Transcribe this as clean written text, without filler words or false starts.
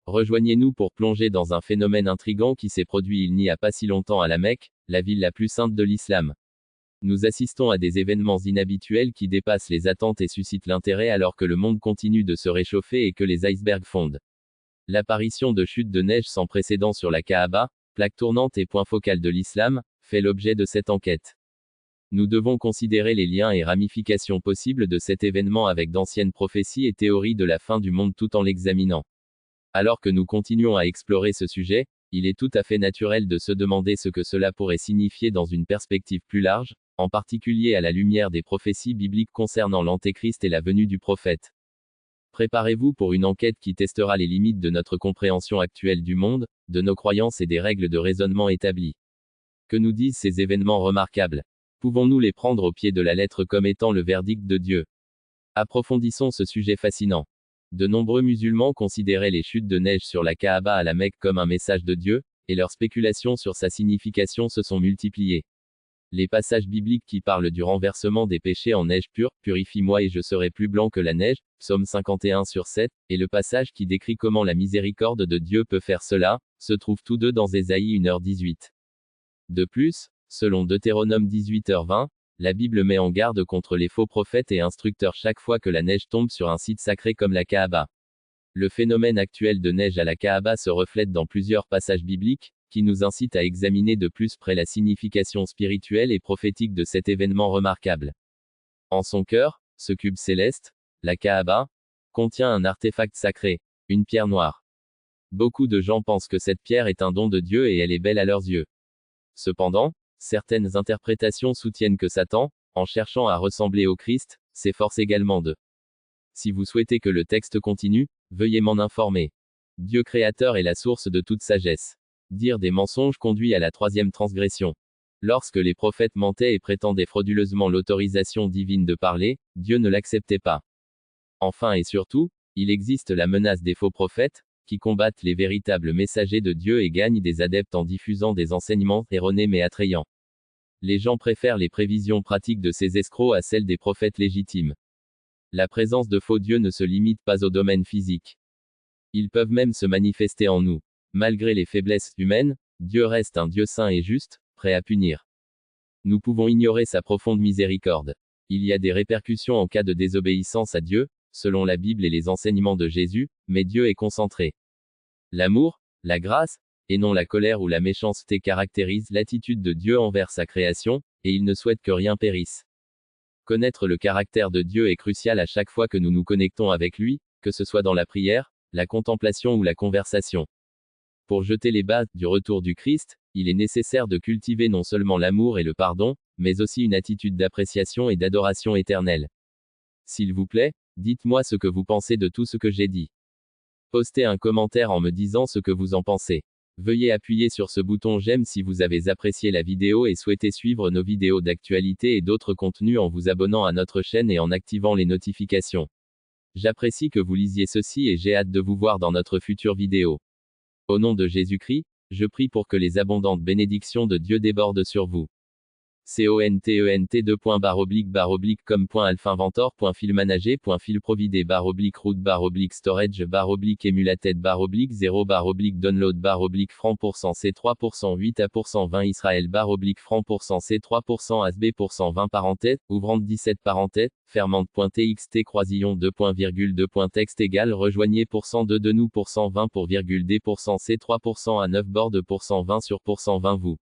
Rejoignez-nous pour plonger dans un phénomène intrigant qui s'est produit il n'y a pas si longtemps à la Mecque, la ville la plus sainte de l'islam. Nous assistons à des événements inhabituels qui dépassent les attentes et suscitent l'intérêt alors que le monde continue de se réchauffer et que les icebergs fondent. L'apparition de chutes de neige sans précédent sur la Kaaba, plaque tournante et point focal de l'islam, fait l'objet de cette enquête. Nous devons considérer les liens et ramifications possibles de cet événement avec d'anciennes prophéties et théories de la fin du monde tout en l'examinant. Alors que nous continuons à explorer ce sujet, il est tout à fait naturel de se demander ce que cela pourrait signifier dans une perspective plus large, en particulier à la lumière des prophéties bibliques concernant l'Antéchrist et la venue du prophète. Préparez-vous pour une enquête qui testera les limites de notre compréhension actuelle du monde, de nos croyances et des règles de raisonnement établies. Que nous disent ces événements remarquables? Pouvons-nous les prendre au pied de la lettre comme étant le verdict de Dieu? Approfondissons ce sujet fascinant. De nombreux musulmans considéraient les chutes de neige sur la Kaaba à la Mecque comme un message de Dieu, et leurs spéculations sur sa signification se sont multipliées. Les passages bibliques qui parlent du renversement des péchés en neige pure, purifie-moi et je serai plus blanc que la neige, Psaume 51/7, et le passage qui décrit comment la miséricorde de Dieu peut faire cela, se trouvent tous deux dans Ésaïe 1h18. De plus, selon Deutéronome 18h20, la Bible met en garde contre les faux prophètes et instructeurs chaque fois que la neige tombe sur un site sacré comme la Kaaba. Le phénomène actuel de neige à la Kaaba se reflète dans plusieurs passages bibliques, qui nous incitent à examiner de plus près la signification spirituelle et prophétique de cet événement remarquable. En son cœur, ce cube céleste, la Kaaba, contient un artefact sacré, une pierre noire. Beaucoup de gens pensent que cette pierre est un don de Dieu et elle est belle à leurs yeux. Cependant, certaines interprétations soutiennent que Satan, en cherchant à ressembler au Christ, s'efforce également de. Si vous souhaitez que le texte continue, veuillez m'en informer. Dieu créateur est la source de toute sagesse. Dire des mensonges conduit à la troisième transgression. Lorsque les prophètes mentaient et prétendaient frauduleusement l'autorisation divine de parler, Dieu ne l'acceptait pas. Enfin et surtout, il existe la menace des faux prophètes, qui combattent les véritables messagers de Dieu et gagnent des adeptes en diffusant des enseignements erronés mais attrayants. Les gens préfèrent les prévisions pratiques de ces escrocs à celles des prophètes légitimes. La présence de faux dieux ne se limite pas au domaine physique. Ils peuvent même se manifester en nous. Malgré les faiblesses humaines, Dieu reste un Dieu saint et juste, prêt à punir. Nous pouvons ignorer sa profonde miséricorde. Il y a des répercussions en cas de désobéissance à Dieu, selon la Bible et les enseignements de Jésus, mais Dieu est concentré. L'amour, la grâce, et non la colère ou la méchanceté caractérisent l'attitude de Dieu envers sa création, et il ne souhaite que rien périsse. Connaître le caractère de Dieu est crucial à chaque fois que nous nous connectons avec lui, que ce soit dans la prière, la contemplation ou la conversation. Pour jeter les bases du retour du Christ, il est nécessaire de cultiver non seulement l'amour et le pardon, mais aussi une attitude d'appréciation et d'adoration éternelle. S'il vous plaît, dites-moi ce que vous pensez de tout ce que j'ai dit. Postez un commentaire en me disant ce que vous en pensez. Veuillez appuyer sur ce bouton j'aime si vous avez apprécié la vidéo et souhaitez suivre nos vidéos d'actualité et d'autres contenus en vous abonnant à notre chaîne et en activant les notifications. J'apprécie que vous lisiez ceci et j'ai hâte de vous voir dans notre future vidéo. Au nom de Jésus-Christ, je prie pour que les abondantes bénédictions de Dieu débordent sur vous. CONTENT-.bar-route-storage-emulated-emulated-emulated-0 francs% C3% 8% 20 Israël francs% C3% ASB% 20 parenthèses, ouvrante 17 parenthèses, fermente.txt croisillon 2.2.text égal rejoignez % de nous % 20 pour virgule D% C3% à 9 bordes % 20 sur % 20 vous.